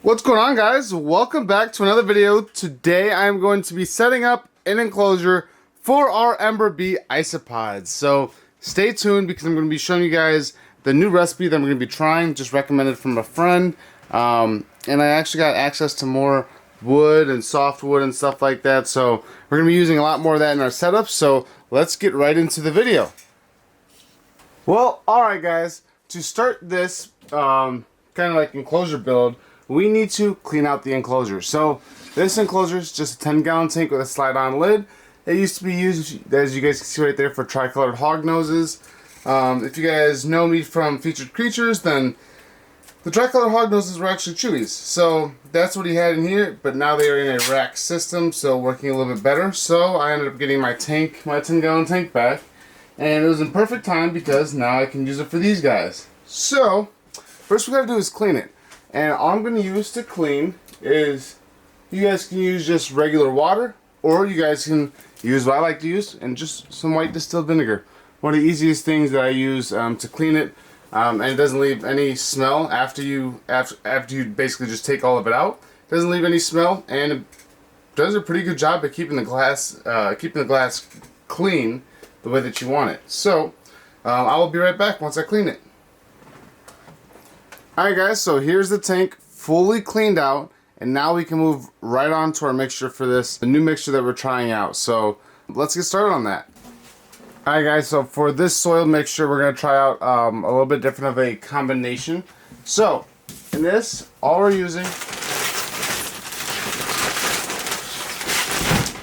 What's going on, guys? Welcome back to another video. Today I'm going to be setting up an enclosure for our Ember Bee Isopods. So stay tuned because I'm going to be showing you guys the new recipe that I'm going to be trying, just recommended from a friend. And I actually got access to more wood and softwood and stuff like that. So we're going to be using a lot more of that in our setup. So let's get right into the video. Well, alright guys, to start this kind of like enclosure build, we need to clean out the enclosure. So this enclosure is just a 10-gallon tank with a slide-on lid. It used to be used, as you guys can see right there, for tricolored hog noses. If you guys know me from Featured Creatures, then the tricolored hog noses were actually Chewies. So that's what he had in here, but now they are in a rack system, so working a little bit better. So I ended up getting my tank, my 10-gallon tank back, and it was in perfect time because now I can use it for these guys. So first we gotta do is clean it. And all I'm going to use to clean is, you guys can use just regular water, or you guys can use what I like to use, and just some white distilled vinegar. One of the easiest things that I use to clean it, and it doesn't leave any smell after you basically just take all of it out. It doesn't leave any smell, and it does a pretty good job at keeping the glass clean the way that you want it. So I will be right back once I clean it. Alright guys, so here's the tank fully cleaned out, and now we can move right on to our mixture for this, the new mixture that we're trying out. So let's get started on that. Alright guys, so for this soil mixture we're going to try out a little bit different of a combination. So in this, all we're using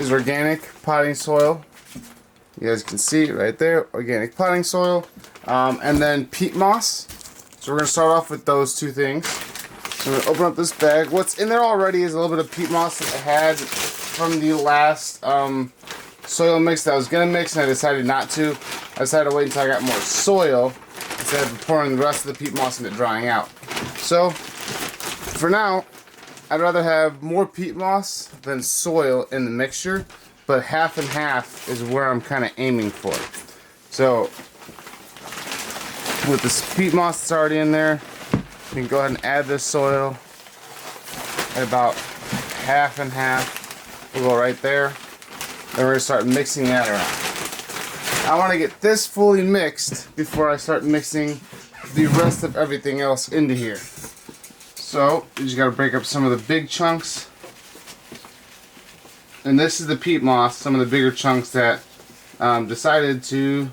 is organic potting soil. You guys can see right there, organic potting soil, and then peat moss. So we're going to start off with those two things. So I'm going to open up this bag. What's in there already is a little bit of peat moss that I had from the last soil mix that I was going to mix, and I decided not to. I decided to wait until I got more soil instead of pouring the rest of the peat moss and it drying out. So for now, I'd rather have more peat moss than soil in the mixture, but half and half is where I'm kind of aiming for. So with the peat moss that's already in there, you can go ahead and add this soil at about half and half. We'll go right there. Then we're going to start mixing that around. I want to get this fully mixed before I start mixing the rest of everything else into here. So you just got to break up some of the big chunks. And this is the peat moss, some of the bigger chunks that decided to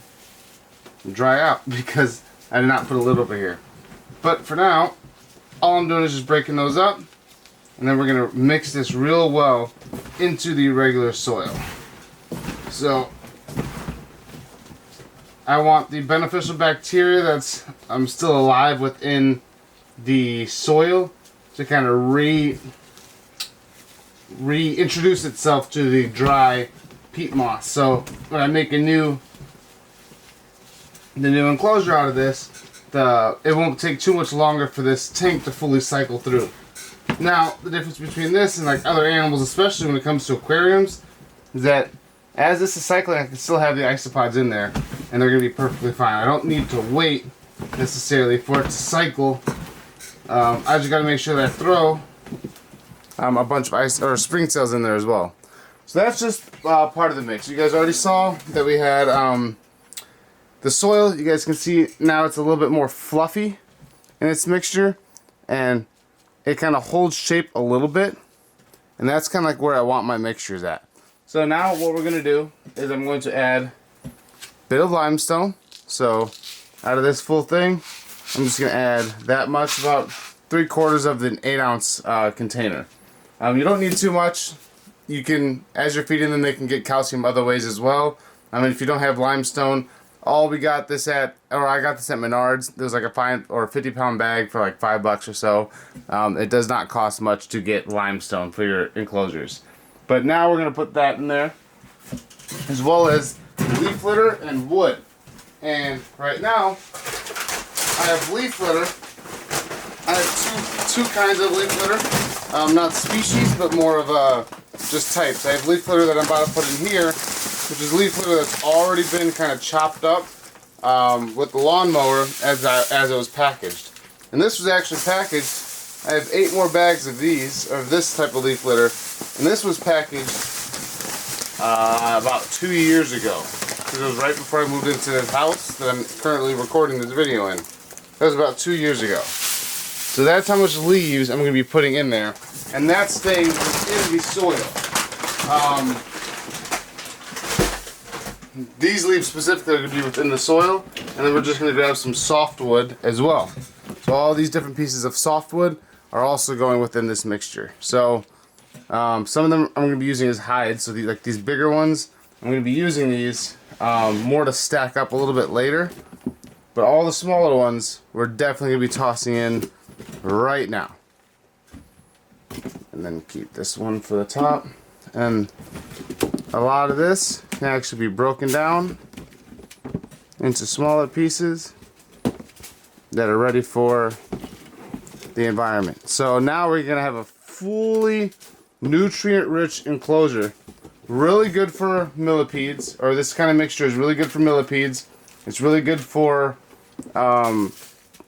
dry out because I did not put a lid over here. But for now, all I'm doing is just breaking those up, and then we're going to mix this real well into the regular soil. So I want the beneficial bacteria that's still alive within the soil to kind of reintroduce itself to the dry peat moss. So when I make the new enclosure out of this, it won't take too much longer for this tank to fully cycle through. Now, the difference between this and like other animals, especially when it comes to aquariums, is that as this is cycling, I can still have the isopods in there, and they're going to be perfectly fine. I don't need to wait necessarily for it to cycle. I just got to make sure that I throw a bunch of springtails in there as well. So that's just part of the mix. You guys already saw that we had the soil. You guys can see now it's a little bit more fluffy in its mixture, and it kind of holds shape a little bit, and that's kind of like where I want my mixtures at. So now what we're going to do is I'm going to add a bit of limestone. So out of this full thing, I'm just going to add that much, about 3/4 of an 8-ounce container. You don't need too much. You can, as you're feeding them, they can get calcium other ways as well. I mean, if you don't have limestone, we got this at, or I got this at Menards. There's like a 5 or 50-pound bag for like $5 or so. It does not cost much to get limestone for your enclosures. But now we're going to put that in there, as well as leaf litter and wood. And right now, I have leaf litter. I have two kinds of leaf litter. Not species, but more of just types. I have leaf litter that I'm about to put in here, which is leaf litter that's already been kind of chopped up with the lawnmower as it was packaged. And this was actually packaged I have 8 more bags of these, or this type of leaf litter, and this was packaged about 2 years ago. Because it was right before I moved into this house that I'm currently recording this video in. That was about 2 years ago. So that's how much leaves I'm going to be putting in there, and that's staying within the soil. These leaves specifically are going to be within the soil, and then we're just going to grab some softwood as well. So all these different pieces of softwood are also going within this mixture. So some of them I'm going to be using as hides, so like these bigger ones, I'm going to be using these more to stack up a little bit later. But all the smaller ones, we're definitely going to be tossing in right now. And then keep this one for the top. And a lot of this can actually be broken down into smaller pieces that are ready for the environment. So now we're going to have a fully nutrient-rich enclosure. Really good for millipedes, or this kind of mixture is really good for millipedes. It's really good for kind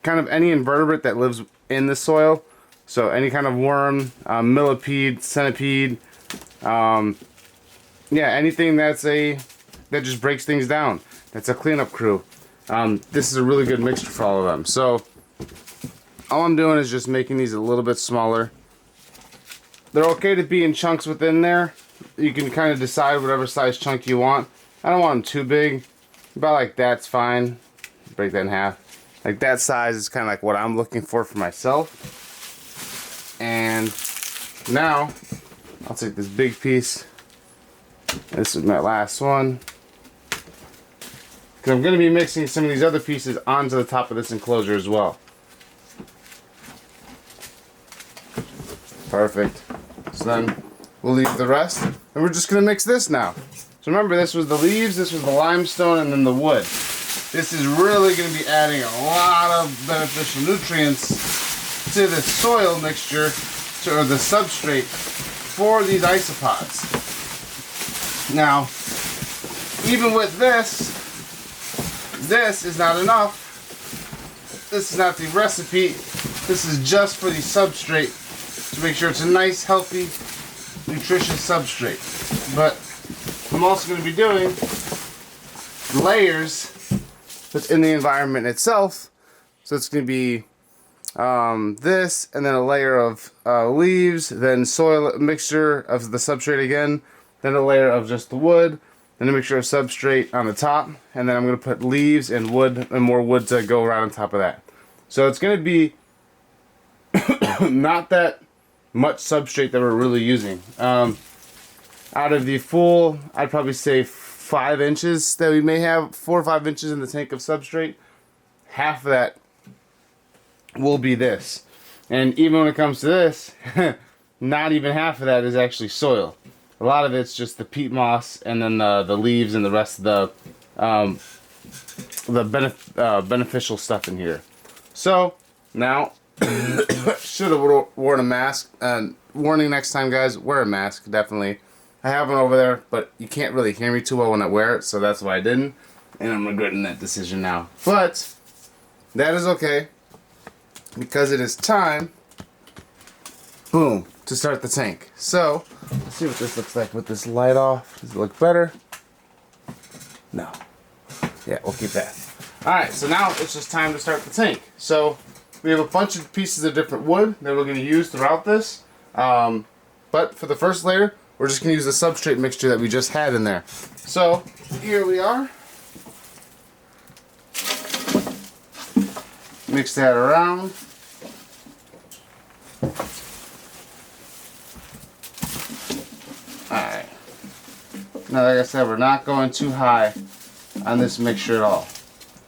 of any invertebrate that lives in the soil. So any kind of worm, millipede, centipede, yeah, anything that just breaks things down. That's a cleanup crew. This is a really good mixture for all of them. So all I'm doing is just making these a little bit smaller. They're okay to be in chunks within there. You can kind of decide whatever size chunk you want. I don't want them too big. About like that's fine. Break that in half. Like that size is kind of like what I'm looking for myself. And now I'll take this big piece. This is my last one. Because I'm going to be mixing some of these other pieces onto the top of this enclosure as well. Perfect. So then we'll leave the rest. And we're just going to mix this now. So remember, this was the leaves, this was the limestone, and then the wood. This is really going to be adding a lot of beneficial nutrients to the soil mixture, or the substrate for these isopods. Now, even with this is not enough. This is not the recipe. This is just for the substrate to make sure it's a nice, healthy, nutritious substrate. But I'm also going to be doing layers within the environment itself. So it's going to be this, and then a layer of leaves, then soil mixture of the substrate again, then a layer of just the wood, then a mixture of substrate on the top, and then I'm going to put leaves and wood and more wood to go right on top of that. So it's going to be not that much substrate that we're really using. Out of the full, I'd probably say 5 inches that we may have, 4 or 5 inches in the tank of substrate, half of that will be this. And even when it comes to this, not even half of that is actually soil. A lot of it's just the peat moss, and then the leaves and the rest of the beneficial stuff in here. So now, should have worn a mask. Warning next time, guys, wear a mask, definitely. I have one over there, but you can't really hear me too well when I wear it, so that's why I didn't. And I'm regretting that decision now. But that is okay, because it is time, boom, to start the tank. So let's see what this looks like with this light off. Does it look better? No. Yeah, we'll keep that. Alright, so now it's just time to start the tank. So we have a bunch of pieces of different wood that we're going to use throughout this. But for the first layer, we're just going to use the substrate mixture that we just had in there. So here we are. Mix that around. Alright. Now, like I said, we're not going too high on this mixture at all.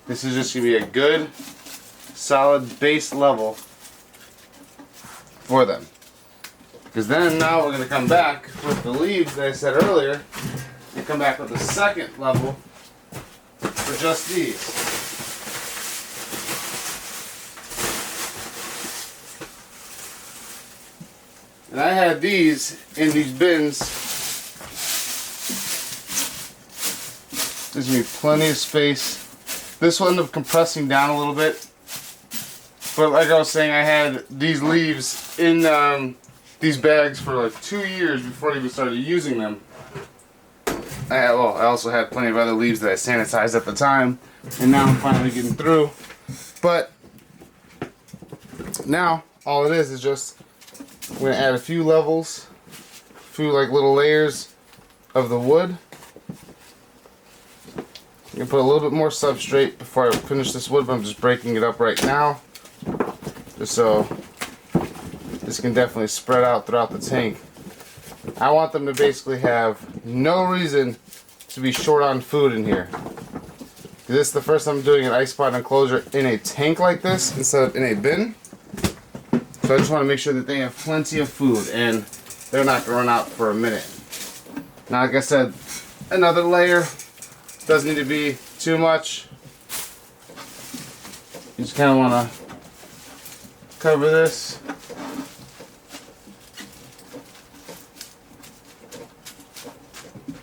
This is just going to be a good, solid base level for them. Because then now we're going to come back with the leaves that I said earlier, and come back with the second level for just these. And I had these in these bins. There's going to be plenty of space. This will end up compressing down a little bit. But like I was saying, I had these leaves in these bags for like 2 years before I even started using them. I also had plenty of other leaves that I sanitized at the time, and now I'm finally getting through. But now all it is just I'm gonna add a few levels, a few like little layers of the wood. I'm gonna put a little bit more substrate before I finish this wood, but I'm just breaking it up right now, just so this can definitely spread out throughout the tank. I want them to basically have no reason to be short on food in here. This is the first time I'm doing an isopod enclosure in a tank like this instead of in a bin. So I just want to make sure that they have plenty of food and they're not going to run out for a minute. Now, like I said, another layer doesn't need to be too much. You just kind of want to cover this.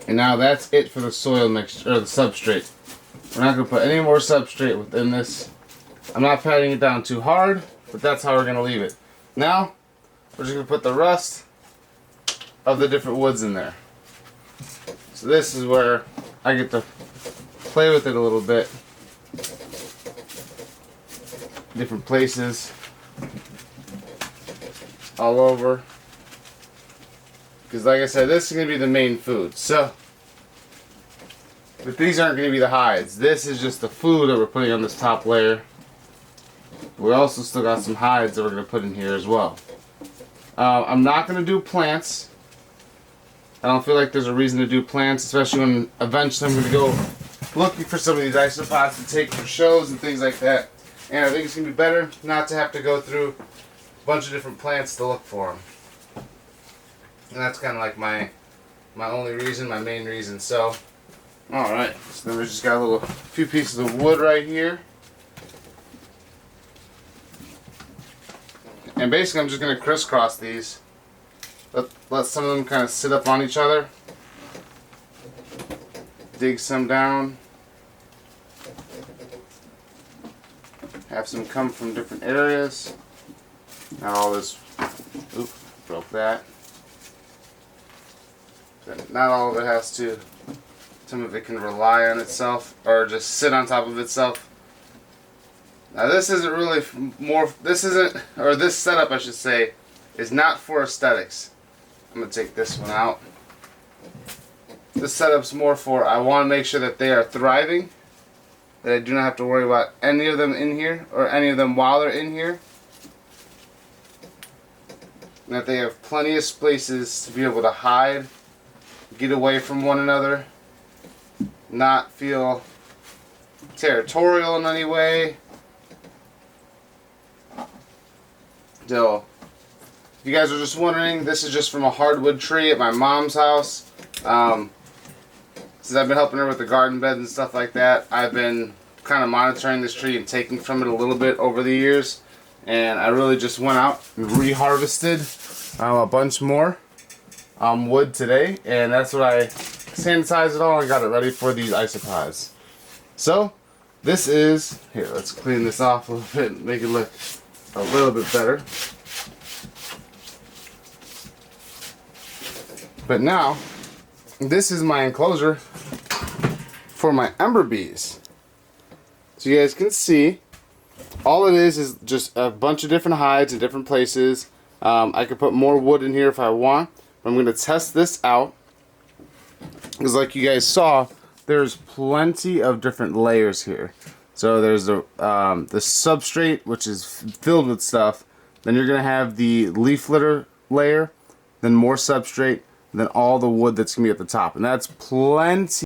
And now that's it for the soil mixture, or the substrate. We're not going to put any more substrate within this. I'm not patting it down too hard, but that's how we're going to leave it. Now, we're just going to put the rest of the different woods in there. So this is where I get to play with it a little bit. Different places. All over. Because like I said, this is going to be the main food. But these aren't going to be the hides. This is just the food that we're putting on this top layer. We also still got some hides that we're going to put in here as well. I'm not going to do plants. I don't feel like there's a reason to do plants, especially when eventually I'm going to go looking for some of these isopods to take for shows and things like that. And I think it's going to be better not to have to go through a bunch of different plants to look for them. And that's kind of like my only reason, my main reason. So, alright. So then we just got a few pieces of wood right here. And basically I'm just going to crisscross these. Let some of them kind of sit up on each other. Dig some down. Have some come from different areas. Not all this. Oop, broke that. Not all of it has to. Some of it can rely on itself or just sit on top of itself. Now this isn't really this setup I should say is not for aesthetics. I'm going to take this one out. This setup's more for I want to make sure that they are thriving. That I do not have to worry about any of them in here or any of them while they're in here. And that they have plenty of spaces to be able to hide, get away from one another, not feel territorial in any way. So, if you guys are just wondering, this is just from a hardwood tree at my mom's house. Since I've been helping her with the garden beds and stuff like that, I've been kind of monitoring this tree and taking from it a little bit over the years. And I really just went out and reharvested a bunch more wood today. And that's what I sanitized it all and got it ready for these isopods. So, this is, here, let's clean this off a little bit and make it look a little bit better. But now, this is my enclosure for my Ember Bees. So you guys can see, all it is just a bunch of different hides in different places. I could put more wood in here if I want. I'm going to test this out. Because like you guys saw, there's plenty of different layers here. So there's the substrate, which is filled with stuff. Then you're going to have the leaf litter layer, then more substrate, then all the wood that's going to be at the top. And that's plenty.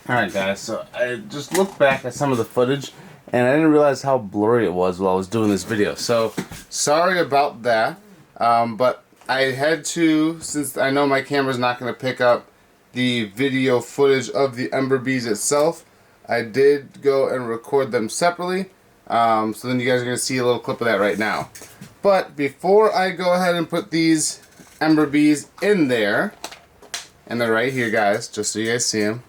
Alright guys, so I just looked back at some of the footage and I didn't realize how blurry it was while I was doing this video. So, sorry about that. But I had to, since I know my camera's not going to pick up the video footage of the Ember Bees itself, I did go and record them separately. So then you guys are going to see a little clip of that right now. But before I go ahead and put these Ember Bees in there, and they're right here guys, just so you guys see them.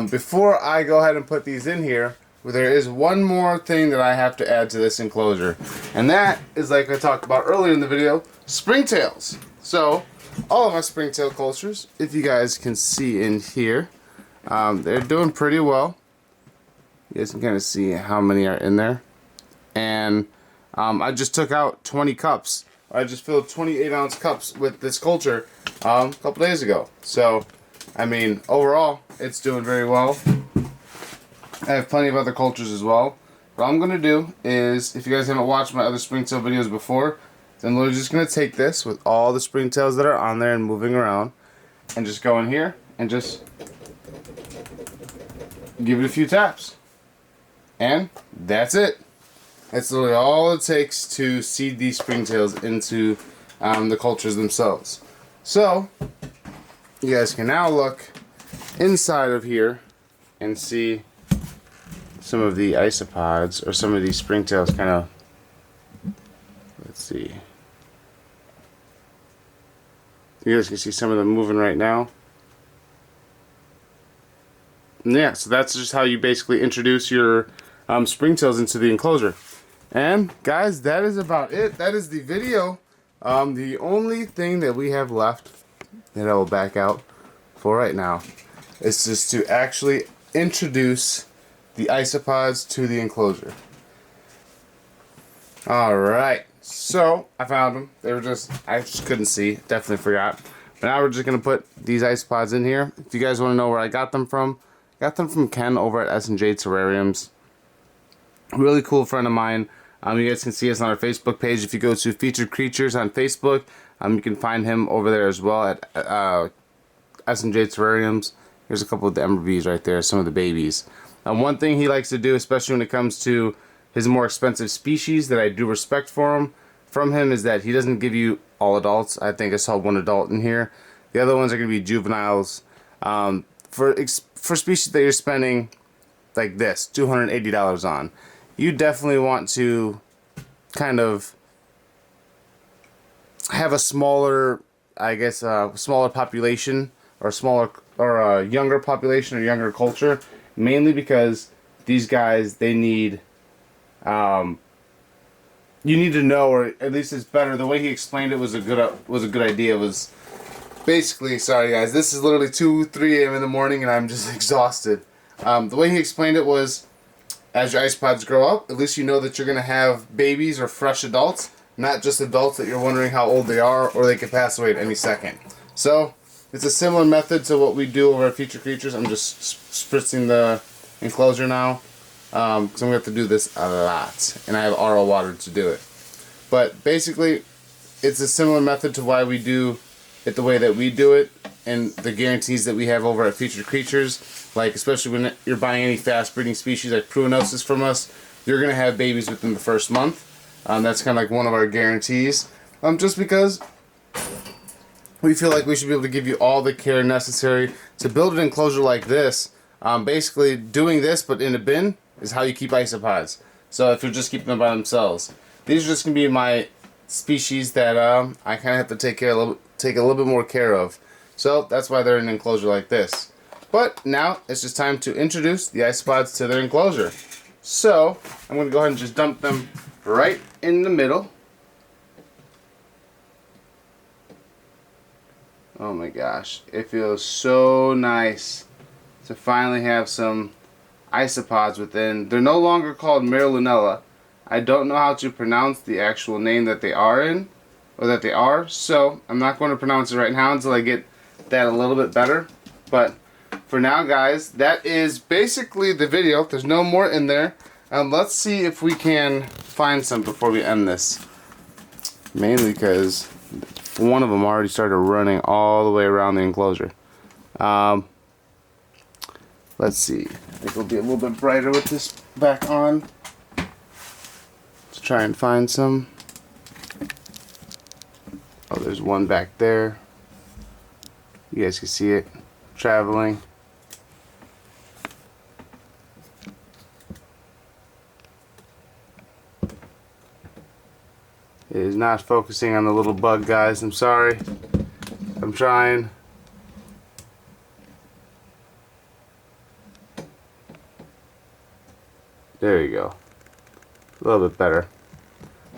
Before I go ahead and put these in here, there is one more thing that I have to add to this enclosure, and that is, like I talked about earlier in the video, springtails. So all of my springtail cultures, if you guys can see in here, they're doing pretty well. You guys can kind of see how many are in there. And I just took out 20 cups. I just filled 28-ounce cups with this culture a couple days ago. So, I mean, overall, it's doing very well. I have plenty of other cultures as well. What I'm going to do is, if you guys haven't watched my other springtail videos before, then we're just going to take this with all the springtails that are on there and moving around, and just go in here and just give it a few taps. And that's it. That's literally all it takes to seed these springtails into the cultures themselves. So, you guys can now look inside of here and see some of the isopods, or some of these springtails kind of, let's see. You guys can see some of them moving right now. And yeah, so that's just how you basically introduce your springtails into the enclosure. And guys, that is about it. That is the video. The only thing that we have left that I will back out for right now is just to actually introduce the isopods to the enclosure. Alright, so I found them. They were I just couldn't see. Definitely forgot. But now we're just going to put these isopods in here. If you guys want to know where I got them from, I got them from Ken over at S&J Terrariums. Really cool friend of mine. You guys can see us on our Facebook page. If you go to Featured Creatures on Facebook, you can find him over there as well at S&J Terrariums. Here's a couple of the Ember Bees right there, some of the babies. One thing he likes to do, especially when it comes to his more expensive species that I do respect from him, is that he doesn't give you all adults. I think I saw one adult in here. The other ones are going to be juveniles. For species that you're spending like this, $280 on, you definitely want to kind of have a smaller, I guess, smaller population, or a younger population or younger culture, mainly because these guys, they need, you need to know, or at least it's better. The way he explained it was a good idea. It was basically, sorry guys, this is literally 2-3 a.m. in the morning and I'm just exhausted. The way he explained it was, as your isopods grow up, at least you know that you're going to have babies or fresh adults, not just adults that you're wondering how old they are, or they could pass away at any second. So, it's a similar method to what we do over at Featured Creatures. I'm just spritzing the enclosure now, because I'm going to have to do this a lot, and I have RO water to do it. But basically, it's a similar method to why we do it the way that we do it, and the guarantees that we have over at Featured Creatures. Like, especially when you're buying any fast breeding species like Pruinosis from us, you're going to have babies within the first month. That's kind of like one of our guarantees. Just because we feel like we should be able to give you all the care necessary to build an enclosure like this. Basically, doing this but in a bin is how you keep isopods. So if you're just keeping them by themselves, these are just going to be my species that I kind of have to take a little bit more care of. So that's why they're in an enclosure like this. But now it's just time to introduce the isopods to their enclosure. So I'm going to go ahead and just dump them right in the middle. Oh my gosh, it feels so nice to finally have some isopods within. They're no longer called Merlunella. I don't know how to pronounce the actual name that they are in, or that they are, so I'm not going to pronounce it right now until I get that a little bit better. But for now, guys, that is basically the video. There's no more in there. Let's see if we can find some before we end this. Mainly because one of them already started running all the way around the enclosure. Let's see. I think it'll be a little bit brighter with this back on. Let's try and find some. Oh, there's one back there. You guys can see it traveling. It is not focusing on the little bug, guys. I'm sorry. I'm trying. There you go. A little bit better.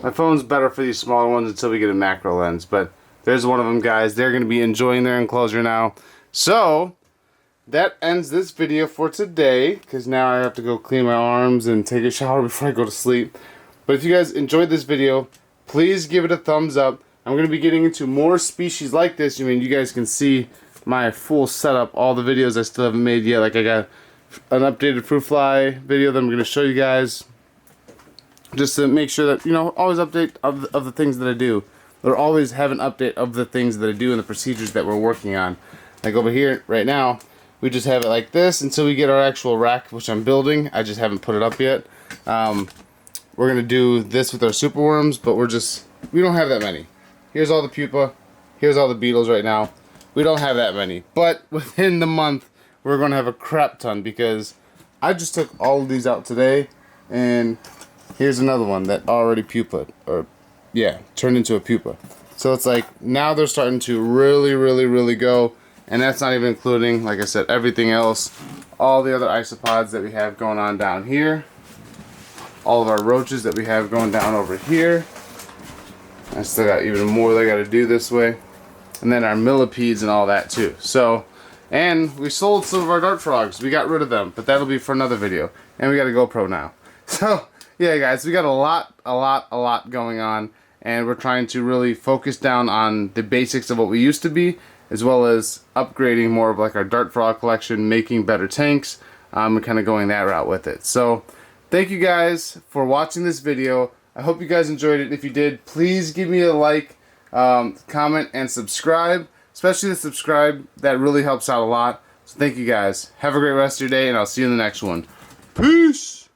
My phone's better for these smaller ones until we get a macro lens, but there's one of them, guys. They're going to be enjoying their enclosure now. So, that ends this video for today, because now I have to go clean my arms and take a shower before I go to sleep. But if you guys enjoyed this video, please give it a thumbs up. I'm going to be getting into more species like this. I mean, you guys can see my full setup, all the videos I still haven't made yet. Like, I got an updated fruit fly video that I'm going to show you guys. Just to make sure that, you know, always update of the things that I do. Or always have an update of the things that I do and the procedures that we're working on. Like over here, right now, we just have it like this until we get our actual rack, which I'm building. I just haven't put it up yet. We're going to do this with our superworms, but we don't have that many. Here's all the pupa. Here's all the beetles right now. We don't have that many. But within the month, we're going to have a crap ton because I just took all of these out today, and here's another one that already pupaed, or yeah, turned into a pupa. So it's like now they're starting to really go, and that's not even including, like I said, everything else, all the other isopods that we have going on down here, all of our roaches that we have going down over here. I still got even more that I got to do this way, and then our millipedes and all that too. So, and we sold some of our dart frogs. We got rid of them, but that'll be for another video. And we got a GoPro now. So yeah, guys, we got a lot going on, and we're trying to really focus down on the basics of what we used to be, as well as upgrading more of like our dart frog collection, making better tanks, and kind of going that route with it. So thank you guys for watching this video. I hope you guys enjoyed it. If you did, please give me a like, comment, and subscribe. Especially the subscribe, that really helps out a lot. So thank you guys. Have a great rest of your day, and I'll see you in the next one. Peace!